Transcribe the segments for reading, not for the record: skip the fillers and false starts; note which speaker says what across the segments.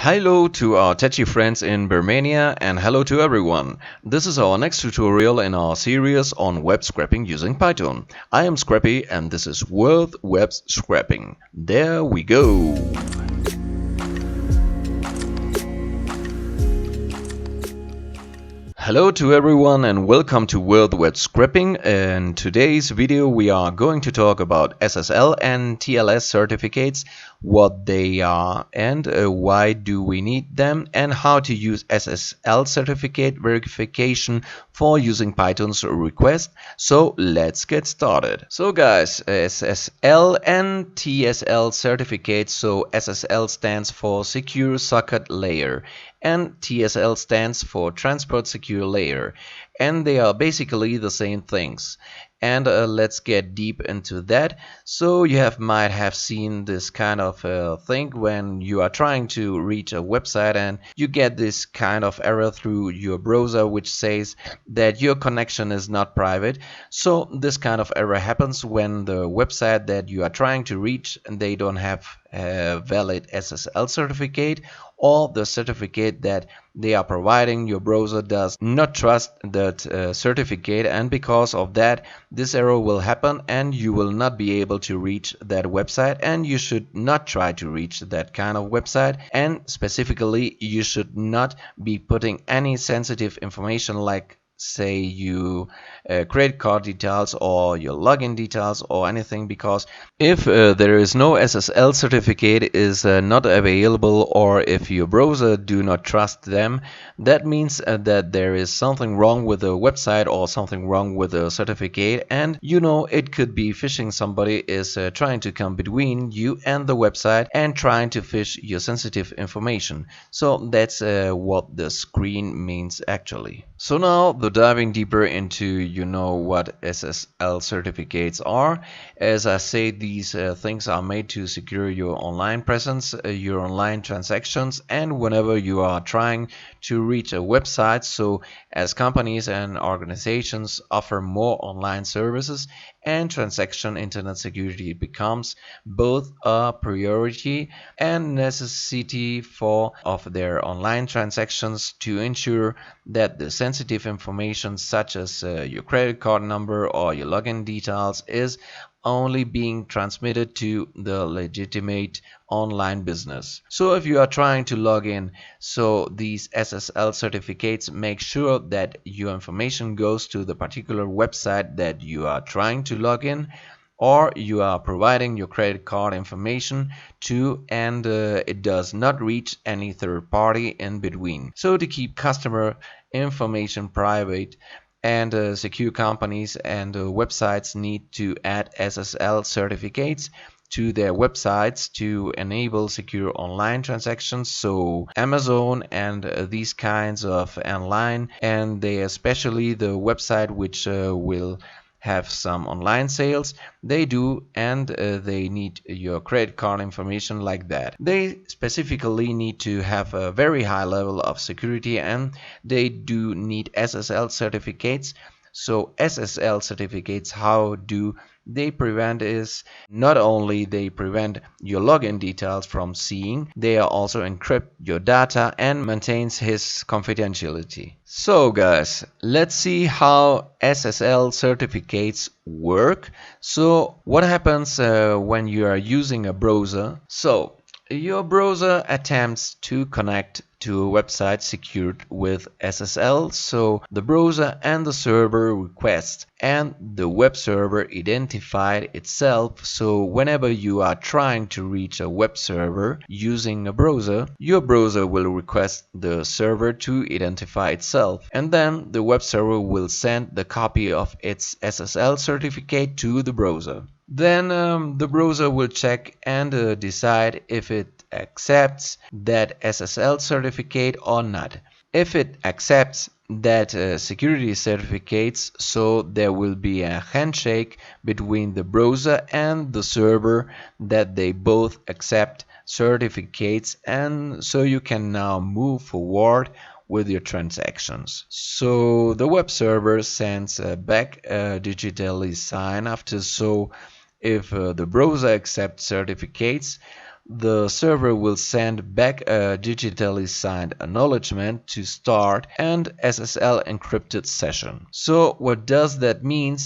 Speaker 1: Hello to our Techi friends in Birmania and hello to everyone. This is our next tutorial in our series on web scraping using Python. I am Scrappy and this is World Web Scraping. There we go. Hello to everyone and welcome to World Web Scraping. In today's video we are going to talk about SSL and TLS certificates, what they are and why do we need them, and how to use SSL certificate verification for using Python's request. So let's get started. So guys, SSL and TSL certificates. So SSL stands for Secure Socket Layer and TSL stands for Transport Secure Layer, and they are basically the same things. And let's get deep into that. So you might have seen this kind of thing when you are trying to reach a website and you get this kind of error through your browser which says that your connection is not private. So this kind of error happens when the website that you are trying to reach and they don't have a valid SSL certificate, or the certificate that they are providing your browser does not trust that certificate, and because of that this error will happen and you will not be able to reach that website, and you should not try to reach that kind of website. And specifically you should not be putting any sensitive information like say you credit card details or your login details or anything, because if there is no SSL certificate is not available, or if your browser do not trust them, that means that there is something wrong with the website or something wrong with the certificate, and you know it could be phishing. Somebody is trying to come between you and the website and trying to phish your sensitive information. So that's what the screen means actually. So now diving deeper into what SSL certificates are. As I say, these things are made to secure your online presence, your online transactions, and whenever you are trying to reach a website. So as companies and organizations offer more online services and transaction, internet security becomes both a priority and necessity for their online transactions to ensure that the sensitive information such as your credit card number or your login details is only being transmitted to the legitimate online business. So if you are trying to log in, so these SSL certificates make sure that your information goes to the particular website that you are trying to log in, or you are providing your credit card information to, and it does not reach any third party in between. So to keep customer information private and secure, companies and websites need to add SSL certificates to their websites to enable secure online transactions. So Amazon and these kinds of online, and they especially the website which will have some online sales, they do, and they need your credit card information like that. They specifically need to have a very high level of security, and they do need SSL certificates. So SSL certificates, how do they prevent is not only they prevent your login details from seeing, they also encrypt your data and maintains his confidentiality. So guys, let's see how SSL certificates work. So what happens when you are using a browser? So your browser attempts to connect to a website secured with SSL. So the browser and the server request, and the web server identified itself. So whenever you are trying to reach a web server using a browser, your browser will request the server to identify itself, and then the web server will send the copy of its SSL certificate to the browser. Then the browser will check and decide if it accepts that SSL certificate or not. If it accepts that security certificates, so there will be a handshake between the browser and the server that they both accept certificates, and so you can now move forward with your transactions. So the web server sends back a digitally signed after. So if the browser accepts certificates, the server will send back a digitally signed acknowledgement to start an SSL encrypted session. So what does that mean?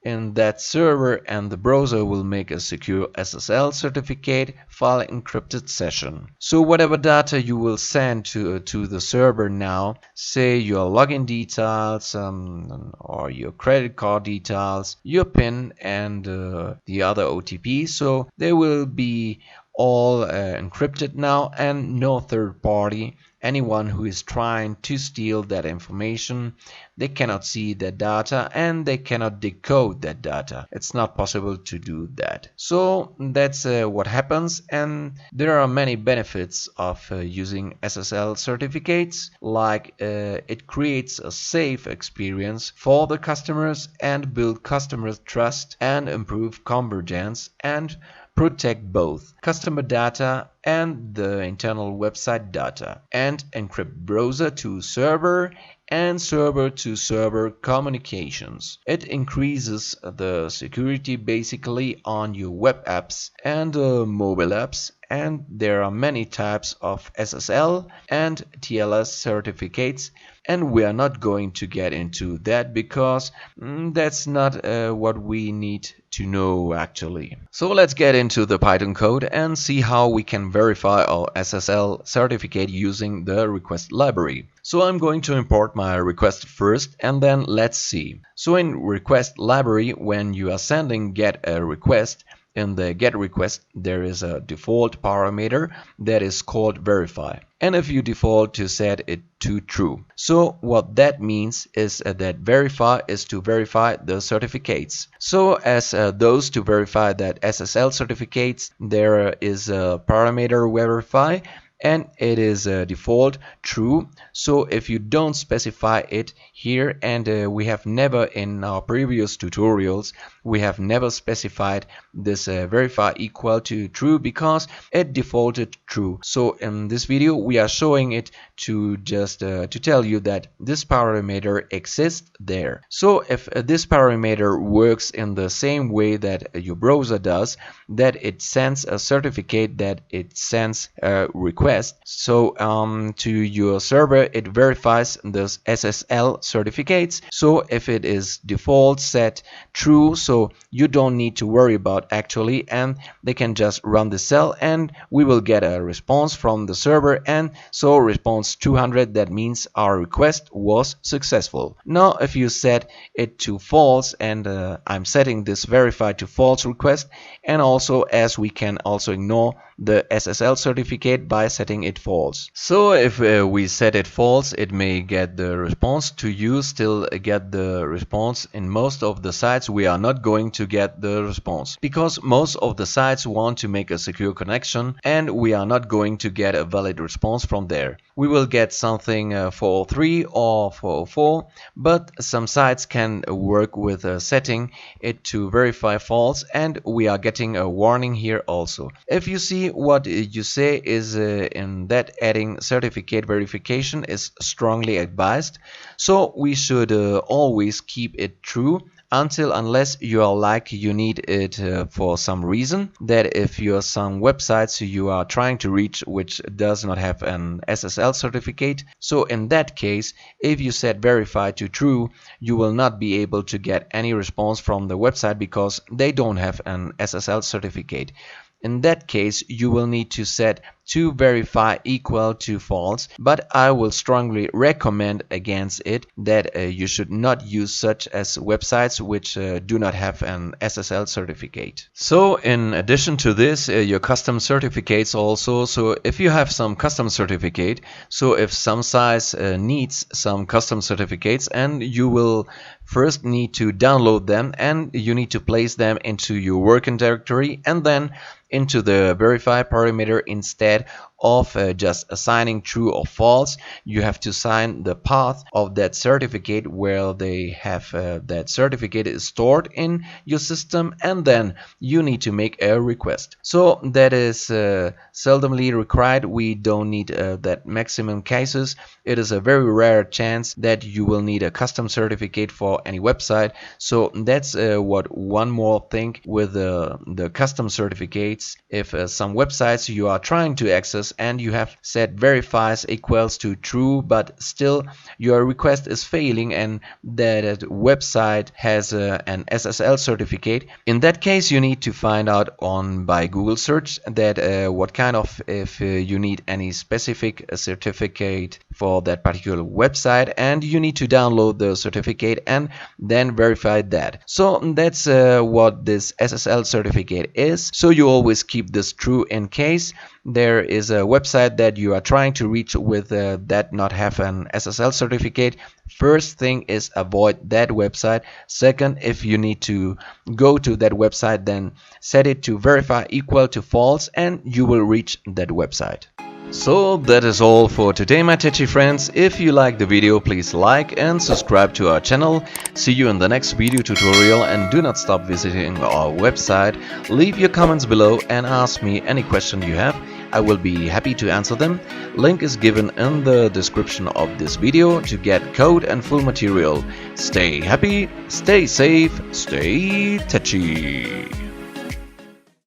Speaker 1: In that server and the browser will make a secure SSL certificate file encrypted session. So whatever data you will send to the server now, say your login details or your credit card details, your PIN and the other OTP, so they will be all encrypted now, and no third party, anyone who is trying to steal that information, they cannot see that data and they cannot decode that data. It's not possible to do that. So that's what happens, and there are many benefits of using SSL certificates, like it creates a safe experience for the customers and build customer trust and improve convergence and protect both customer data and the internal website data, and encrypt browser to server and server to server communications. It increases the security basically on your web apps and mobile apps, and there are many types of SSL and TLS certificates, and we are not going to get into that because that's not what we need to know actually. So let's get into the Python code and see how we can verify our SSL certificate using the request library. So I'm going to import my request first, and then let's see. So in request library, when you are sending get a request, in the get request there is a default parameter that is called verify, and if you default to set it to true. So what that means is that verify is to verify the certificates. So as those to verify that SSL certificates, there is a parameter verify, and it is default true. So if you don't specify it here, and we have never in our previous tutorials, we have never specified this verify equal to true because it defaulted true. So in this video we are showing it to just to tell you that this parameter exists there. So if this parameter works in the same way that your browser does, that it sends a certificate, that it sends a request, so to your server it verifies this SSL certificates. So if it is default set true, so you don't need to worry about actually, and they can just run the cell and we will get a response from the server, and so response 200, that means our request was successful. Now if you set it to false, and I'm setting this verify to false request, and also as we can also ignore the SSL certificate by setting it false. So if we set it false, it may get the response. To you still get the response. In most of the sites we are not going to get the response because most of the sites want to make a secure connection, and we are not going to get a valid response from there. We will get something 403 or 404, but some sites can work with setting it to verify false, and we are getting a warning here also. If you see what you say is in that adding certificate verification is strongly advised, so we should always keep it true unless you are like you need it for some reason, that if you are some websites you are trying to reach which does not have an SSL certificate, so in that case if you set verify to true you will not be able to get any response from the website because they don't have an SSL certificate. In that case you will need to set to verify equal to false, but I will strongly recommend against it, that you should not use such as websites which do not have an SSL certificate. So in addition to this, your custom certificates also, so if you have some custom certificate, so if some size needs some custom certificates, and you will first need to download them and you need to place them into your working directory and then into the verify parameter instead of just assigning true or false. You have to sign the path of that certificate where they have that certificate is stored in your system, and then you need to make a request. So that is seldomly required. We don't need that maximum cases. It is a very rare chance that you will need a custom certificate for any website. So that's what one more thing with the custom certificates. If some websites you are trying to access and you have set verifies equals to true, but still your request is failing and that website has an SSL certificate, in that case you need to find out on by Google search that what kind of, if you need any specific certificate for that particular website, and you need to download the certificate and then verify that. So that's what this SSL certificate is. So you always keep this true in case there is a website that you are trying to reach with that not have an SSL certificate. First thing is avoid that website. Second, if you need to go to that website, then set it to verify equal to false and you will reach that website. So that is all for today, my tetchy friends. If you like the video, please like and subscribe to our channel. See you in the next video tutorial, and do not stop visiting our website. Leave your comments below and ask me any question you have. I will be happy to answer them. Link is given in the description of this video to get code and full material. Stay happy, stay safe, stay tetchy.